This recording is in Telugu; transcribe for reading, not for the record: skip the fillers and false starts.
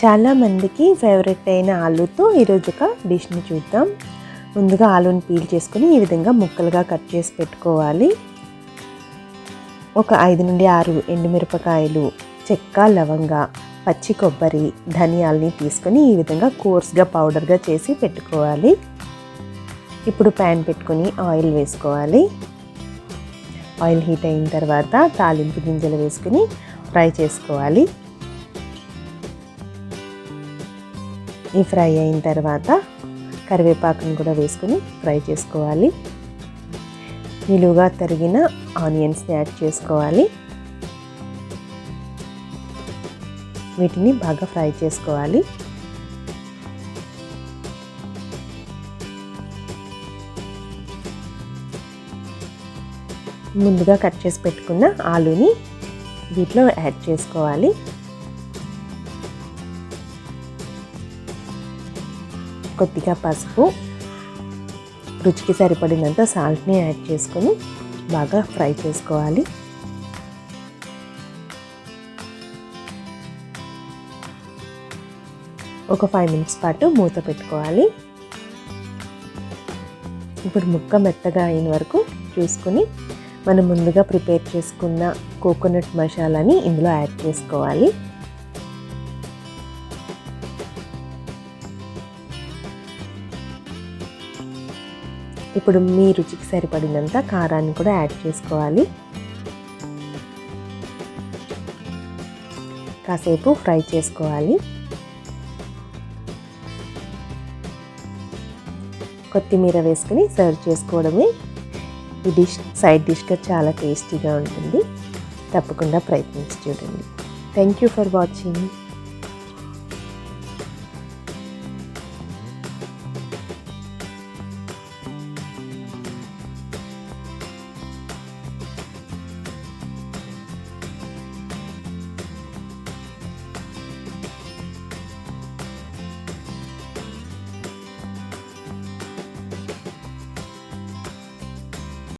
చాలామందికి ఫేవరెట్ అయిన ఆలూతో ఈరోజు ఒక డిష్ని చూద్దాం. ముందుగా ఆలూని పీల్ చేసుకుని ఈ విధంగా ముక్కలుగా కట్ చేసి పెట్టుకోవాలి. ఒక 5 నుండి 6 ఎండుమిరపకాయలు, చెక్క, లవంగ, పచ్చి కొబ్బరి, ధనియాలని తీసుకొని ఈ విధంగా కోర్స్గా పౌడర్గా చేసి పెట్టుకోవాలి. ఇప్పుడు ప్యాన్ పెట్టుకొని ఆయిల్ వేసుకోవాలి. ఆయిల్ హీట్ అయిన తర్వాత తాలింపు గింజలు వేసుకుని ఫ్రై చేసుకోవాలి. ఈ ఫ్రై అయిన తర్వాత కరివేపాకును కూడా వేసుకుని ఫ్రై చేసుకోవాలి. నిలువుగా తరిగిన ఆనియన్స్ని యాడ్ చేసుకోవాలి. వీటిని బాగా ఫ్రై చేసుకోవాలి. ముందుగా కట్ చేసి పెట్టుకున్న ఆలూని వీటిలో యాడ్ చేసుకోవాలి. కొద్దిగా పసుపు, రుచికి సరిపడినంత సాల్ట్ని యాడ్ చేసుకొని బాగా ఫ్రై చేసుకోవాలి. ఒక 5 మినిట్స్ పాటు మూత పెట్టుకోవాలి. ఇప్పుడు ముక్క మెత్తగా అయిన వరకు చూసుకొని మనం ముందుగా ప్రిపేర్ చేసుకున్న కోకోనట్ మసాలాని ఇందులో యాడ్ చేసుకోవాలి. ఇప్పుడు మీ రుచికి సరిపడినంత కారాన్ని కూడా యాడ్ చేసుకోవాలి. కాసేపు ఫ్రై చేసుకోవాలి. కొత్తిమీర వేసుకుని సర్వ్ చేసుకోవడమే. ఈ డిష్ సైడ్ డిష్గా చాలా టేస్టీగా ఉంటుంది. తప్పకుండా ప్రయత్నించి చూడండి. Thank you for watching.